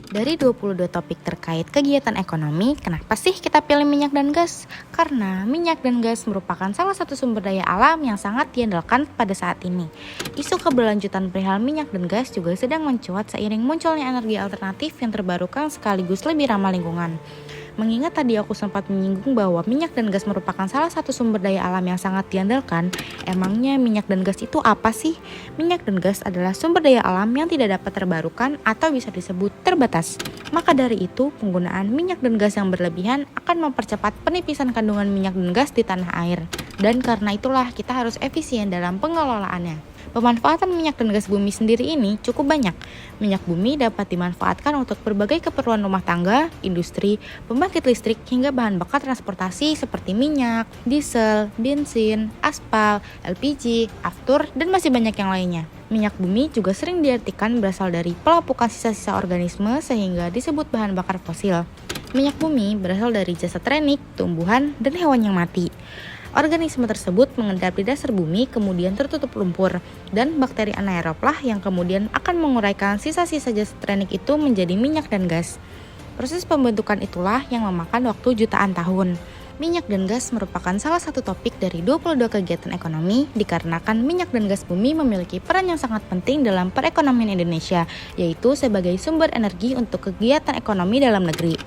Dari 22 topik terkait kegiatan ekonomi, kenapa sih kita pilih minyak dan gas? Karena minyak dan gas merupakan salah satu sumber daya alam yang sangat diandalkan pada saat ini. Isu keberlanjutan perihal minyak dan gas juga sedang mencuat seiring munculnya energi alternatif yang terbarukan sekaligus lebih ramah lingkungan. Mengingat tadi aku sempat menyinggung bahwa minyak dan gas merupakan salah satu sumber daya alam yang sangat diandalkan, emangnya minyak dan gas itu apa sih? Minyak dan gas adalah sumber daya alam yang tidak dapat terbarukan atau bisa disebut terbatas. Maka dari itu, penggunaan minyak dan gas yang berlebihan akan mempercepat penipisan kandungan minyak dan gas di tanah air. Dan karena itulah kita harus efisien dalam pengelolaannya. Pemanfaatan minyak dan gas bumi sendiri ini cukup banyak. Minyak bumi dapat dimanfaatkan untuk berbagai keperluan rumah tangga, industri, pembangkit listrik, hingga bahan bakar transportasi seperti minyak, diesel, bensin, aspal, LPG, aftur, dan masih banyak yang lainnya. Minyak bumi juga sering diartikan berasal dari pelapukan sisa-sisa organisme sehingga disebut bahan bakar fosil. Minyak bumi berasal dari jasad renik, tumbuhan, dan hewan yang mati. Organisme tersebut mengendap di dasar bumi kemudian tertutup lumpur, dan bakteri anaerob lah yang kemudian akan menguraikan sisa-sisa jasad renik itu menjadi minyak dan gas. Proses pembentukan itulah yang memakan waktu jutaan tahun. Minyak dan gas merupakan salah satu topik dari 22 kegiatan ekonomi dikarenakan minyak dan gas bumi memiliki peran yang sangat penting dalam perekonomian Indonesia, yaitu sebagai sumber energi untuk kegiatan ekonomi dalam negeri.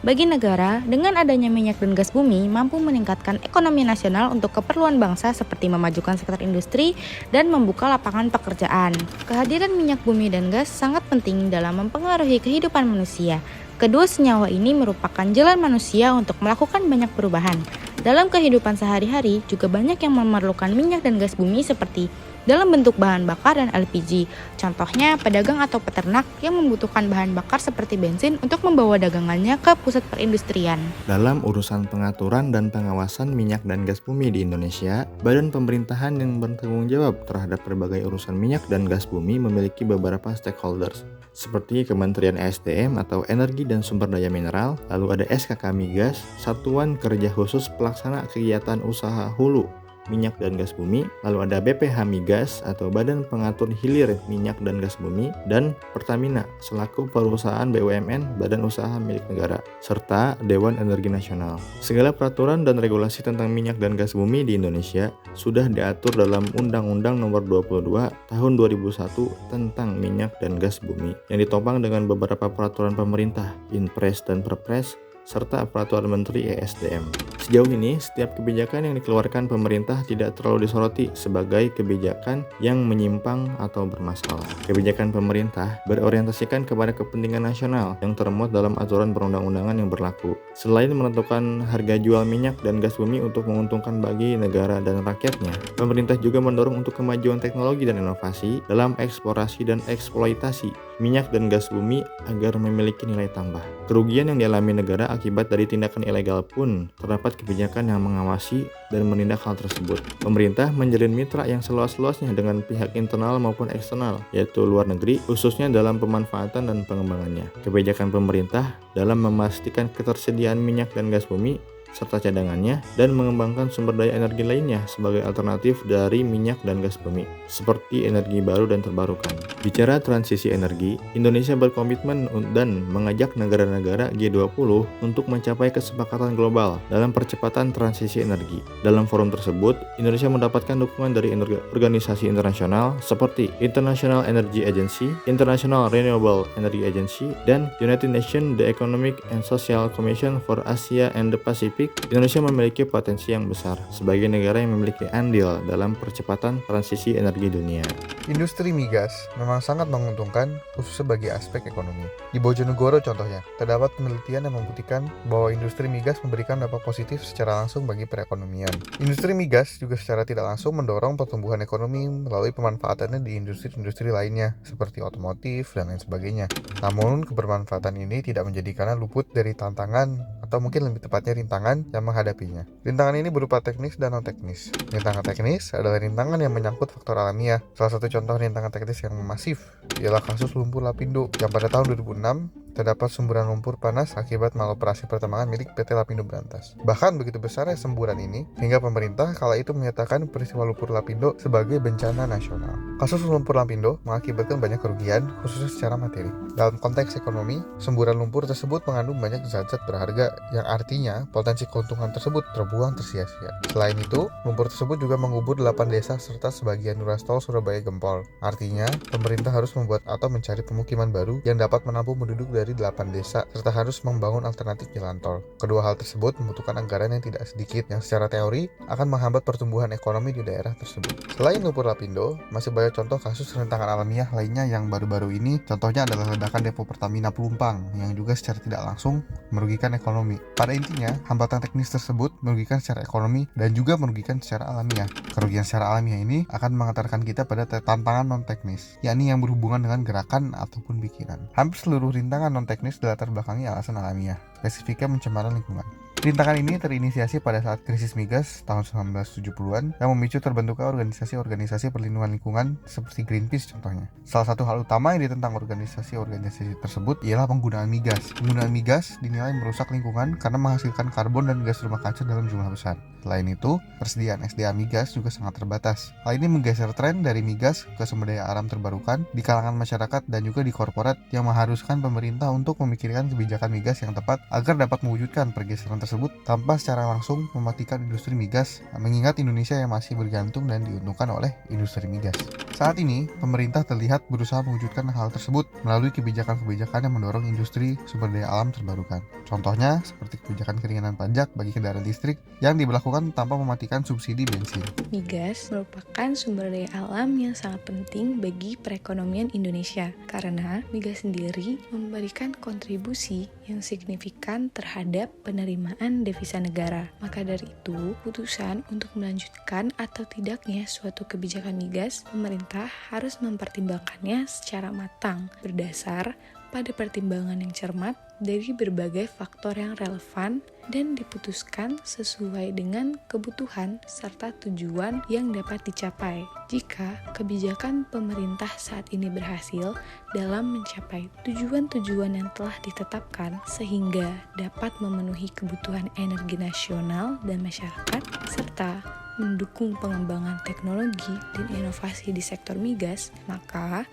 Bagi negara, dengan adanya minyak dan gas bumi mampu meningkatkan ekonomi nasional untuk keperluan bangsa seperti memajukan sektor industri dan membuka lapangan pekerjaan. Kehadiran minyak bumi dan gas sangat penting dalam mempengaruhi kehidupan manusia. Kedua senyawa ini merupakan jalan manusia untuk melakukan banyak perubahan. Dalam kehidupan sehari-hari juga banyak yang memerlukan minyak dan gas bumi seperti dalam bentuk bahan bakar dan LPG. Contohnya pedagang atau peternak yang membutuhkan bahan bakar seperti bensin untuk membawa dagangannya ke pusat perindustrian. Dalam urusan pengaturan dan pengawasan minyak dan gas bumi di Indonesia, badan pemerintahan yang bertanggung jawab terhadap berbagai urusan minyak dan gas bumi memiliki beberapa stakeholders, seperti Kementerian ESDM atau Energi dan Sumber Daya Mineral, lalu ada SKK Migas, Satuan Kerja Khusus Pelaksana Kegiatan Usaha Hulu Minyak dan Gas Bumi, lalu ada BPH Migas atau Badan Pengatur Hilir Minyak dan Gas Bumi, dan Pertamina selaku perusahaan BUMN Badan Usaha Milik Negara, serta Dewan Energi Nasional. Segala peraturan dan regulasi tentang minyak dan gas bumi di Indonesia sudah diatur dalam Undang-Undang Nomor 22 Tahun 2001 tentang minyak dan gas bumi yang ditopang dengan beberapa peraturan pemerintah, Inpres dan Perpres, serta peraturan Menteri ESDM. Sejauh ini, setiap kebijakan yang dikeluarkan pemerintah tidak terlalu disoroti sebagai kebijakan yang menyimpang atau bermasalah. Kebijakan pemerintah berorientasikan kepada kepentingan nasional yang termuat dalam aturan perundang-undangan yang berlaku. Selain menentukan harga jual minyak dan gas bumi untuk menguntungkan bagi negara dan rakyatnya, pemerintah juga mendorong untuk kemajuan teknologi dan inovasi dalam eksplorasi dan eksploitasi minyak dan gas bumi agar memiliki nilai tambah. Kerugian yang dialami negara akibat dari tindakan ilegal pun terdapat kebijakan yang mengawasi dan menindak hal tersebut. Pemerintah menjalin mitra yang seluas-luasnya dengan pihak internal maupun eksternal, yaitu luar negeri, khususnya dalam pemanfaatan dan pengembangannya. Kebijakan pemerintah dalam memastikan ketersediaan minyak dan gas bumi serta cadangannya, dan mengembangkan sumber daya energi lainnya sebagai alternatif dari minyak dan gas bumi, seperti energi baru dan terbarukan. Bicara transisi energi, Indonesia berkomitmen dan mengajak negara-negara G20 untuk mencapai kesepakatan global dalam percepatan transisi energi. Dalam forum tersebut, Indonesia mendapatkan dukungan dari organisasi internasional seperti International Energy Agency, International Renewable Energy Agency, dan United Nations The Economic and Social Commission for Asia and the Pacific. Indonesia memiliki potensi yang besar sebagai negara yang memiliki andil dalam percepatan transisi energi dunia. Industri migas memang sangat menguntungkan khususnya bagi aspek ekonomi. Di Bojonegoro contohnya, terdapat penelitian yang membuktikan bahwa industri migas memberikan dampak positif secara langsung bagi perekonomian. Industri migas juga secara tidak langsung mendorong pertumbuhan ekonomi melalui pemanfaatannya di industri-industri lainnya seperti otomotif dan lain sebagainya. Namun, kebermanfaatan ini tidak menjadikannya luput dari tantangan atau mungkin lebih tepatnya rintangan yang menghadapinya. Rintangan ini berupa teknis dan non-teknis. Rintangan teknis adalah rintangan yang menyangkut faktor alamiah. Salah satu contoh rintangan teknis yang masif ialah kasus lumpur Lapindo yang pada tahun 2006 terdapat semburan lumpur panas akibat maloperasi pertambangan milik PT Lapindo Brantas. Bahkan begitu besarnya semburan ini, hingga pemerintah kala itu menyatakan peristiwa lumpur Lapindo sebagai bencana nasional. Kasus lumpur Lapindo mengakibatkan banyak kerugian, khususnya secara materi. Dalam konteks ekonomi, semburan lumpur tersebut mengandung banyak zat-zat berharga yang artinya potensi keuntungan tersebut terbuang tersia-sia. Selain itu, lumpur tersebut juga mengubur 8 desa serta sebagian ruas tol Surabaya Gempol. Artinya, pemerintah harus membuat atau mencari pemukiman baru yang dapat menampung penduduk dari 8 desa, serta harus membangun alternatif jalan tol. Kedua hal tersebut membutuhkan anggaran yang tidak sedikit, yang secara teori akan menghambat pertumbuhan ekonomi di daerah tersebut. Selain lumpur Lapindo, masih banyak contoh kasus rintangan alamiah lainnya yang baru-baru ini. Contohnya adalah ledakan depo Pertamina Pelumpang, yang juga secara tidak langsung merugikan ekonomi. Pada intinya, hambatan teknis tersebut merugikan secara ekonomi dan juga merugikan secara alamiah. Kerugian secara alamiah ini akan mengantarkan kita pada tantangan non-teknis, yakni yang berhubungan dengan gerakan ataupun pikiran. Hampir seluruh rintangan non-teknis dilatar belakangi alasan alamiah, spesifiknya pencemaran lingkungan. Rintangan ini terinisiasi pada saat krisis migas tahun 1970-an yang memicu terbentuknya organisasi-organisasi perlindungan lingkungan seperti Greenpeace contohnya. Salah satu hal utama yang ditentang organisasi-organisasi tersebut ialah penggunaan migas. Penggunaan migas dinilai merusak lingkungan karena menghasilkan karbon dan gas rumah kaca dalam jumlah besar. Selain itu, persediaan SDA migas juga sangat terbatas. Hal ini menggeser tren dari migas ke sumber daya alam terbarukan di kalangan masyarakat dan juga di korporat yang mengharuskan pemerintah untuk memikirkan kebijakan migas yang tepat agar dapat mewujudkan pergeseran tersebut tanpa secara langsung mematikan industri migas, mengingat Indonesia yang masih bergantung dan diuntungkan oleh industri migas. Saat ini, pemerintah terlihat berusaha mewujudkan hal tersebut melalui kebijakan-kebijakan yang mendorong industri sumber daya alam terbarukan. Contohnya, seperti kebijakan keringanan pajak bagi kendaraan listrik yang diberlakukan tanpa mematikan subsidi bensin. Migas merupakan sumber daya alam yang sangat penting bagi perekonomian Indonesia karena migas sendiri memberikan kontribusi yang signifikan terhadap penerimaan devisa negara. Maka dari itu, putusan untuk melanjutkan atau tidaknya suatu kebijakan migas, pemerintah harus mempertimbangkannya secara matang berdasar pada pertimbangan yang cermat dari berbagai faktor yang relevan dan diputuskan sesuai dengan kebutuhan serta tujuan yang dapat dicapai. Jika kebijakan pemerintah saat ini berhasil dalam mencapai tujuan-tujuan yang telah ditetapkan sehingga dapat memenuhi kebutuhan energi nasional dan masyarakat serta mendukung pengembangan teknologi dan inovasi di sektor migas, maka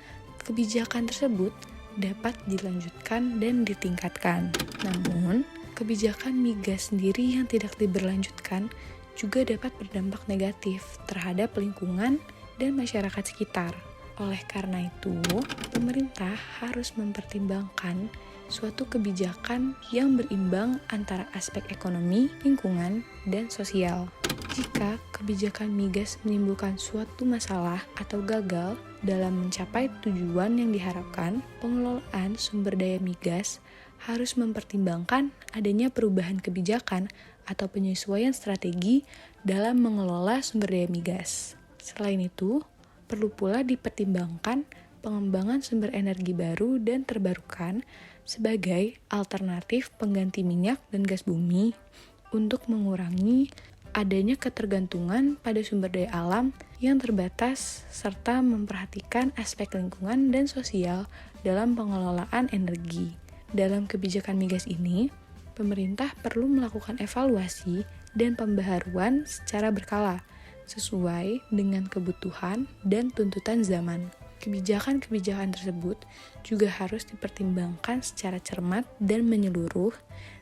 kebijakan tersebut dapat dilanjutkan dan ditingkatkan. Namun, kebijakan migas sendiri yang tidak diberlanjutkan juga dapat berdampak negatif terhadap lingkungan dan masyarakat sekitar. Oleh karena itu, pemerintah harus mempertimbangkan suatu kebijakan yang berimbang antara aspek ekonomi, lingkungan, dan sosial. Jika kebijakan migas menimbulkan suatu masalah atau gagal dalam mencapai tujuan yang diharapkan, pengelolaan sumber daya migas harus mempertimbangkan adanya perubahan kebijakan atau penyesuaian strategi dalam mengelola sumber daya migas. Selain itu, perlu pula dipertimbangkan pengembangan sumber energi baru dan terbarukan sebagai alternatif pengganti minyak dan gas bumi untuk mengurangi adanya ketergantungan pada sumber daya alam yang terbatas serta memperhatikan aspek lingkungan dan sosial dalam pengelolaan energi. Dalam kebijakan migas ini, pemerintah perlu melakukan evaluasi dan pembaharuan secara berkala sesuai dengan kebutuhan dan tuntutan zaman. Kebijakan-kebijakan tersebut juga harus dipertimbangkan secara cermat dan menyeluruh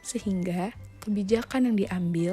sehingga kebijakan yang diambil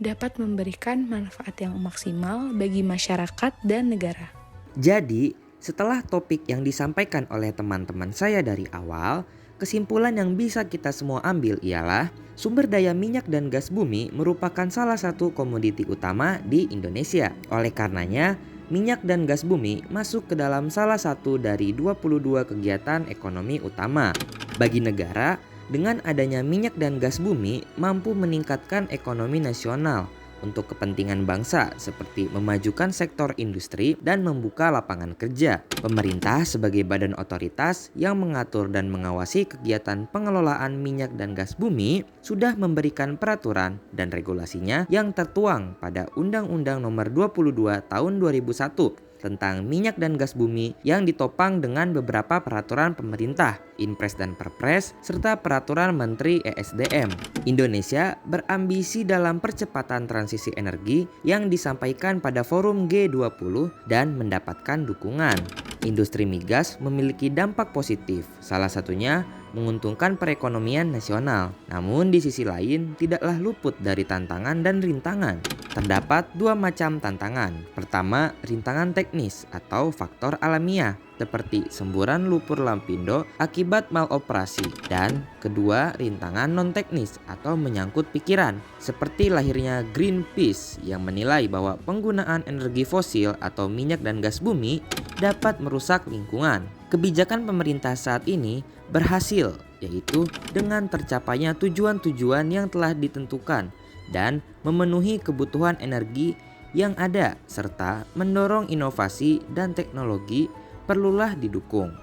dapat memberikan manfaat yang maksimal bagi masyarakat dan negara. Jadi, setelah topik yang disampaikan oleh teman-teman saya dari awal, kesimpulan yang bisa kita semua ambil ialah sumber daya minyak dan gas bumi merupakan salah satu komoditi utama di Indonesia. Oleh karenanya, minyak dan gas bumi masuk ke dalam salah satu dari 22 kegiatan ekonomi utama. Bagi negara, dengan adanya minyak dan gas bumi mampu meningkatkan ekonomi nasional untuk kepentingan bangsa seperti memajukan sektor industri dan membuka lapangan kerja. Pemerintah sebagai badan otoritas yang mengatur dan mengawasi kegiatan pengelolaan minyak dan gas bumi sudah memberikan peraturan dan regulasinya yang tertuang pada Undang-Undang Nomor 22 Tahun 2001 tentang minyak dan gas bumi yang ditopang dengan beberapa peraturan pemerintah, Inpres dan Perpres, serta peraturan Menteri ESDM. Indonesia berambisi dalam percepatan transisi energi yang disampaikan pada forum G20 dan mendapatkan dukungan. Industri migas memiliki dampak positif, salah satunya menguntungkan perekonomian nasional. Namun di sisi lain tidaklah luput dari tantangan dan rintangan. Terdapat dua macam tantangan. Pertama, rintangan teknis atau faktor alamiah seperti semburan lumpur Lapindo akibat maloperasi, dan kedua, rintangan non-teknis atau menyangkut pikiran seperti lahirnya Greenpeace yang menilai bahwa penggunaan energi fosil atau minyak dan gas bumi dapat merusak lingkungan. Kebijakan pemerintah saat ini berhasil, yaitu dengan tercapainya tujuan-tujuan yang telah ditentukan dan memenuhi kebutuhan energi yang ada serta mendorong inovasi dan teknologi perlulah didukung.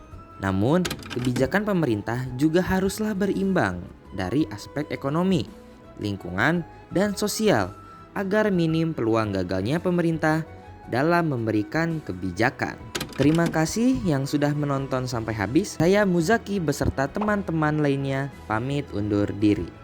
Namun, kebijakan pemerintah juga haruslah berimbang dari aspek ekonomi, lingkungan, dan sosial agar minim peluang gagalnya pemerintah dalam memberikan kebijakan. Terima kasih yang sudah menonton sampai habis. Saya Muzaki beserta teman-teman lainnya pamit undur diri.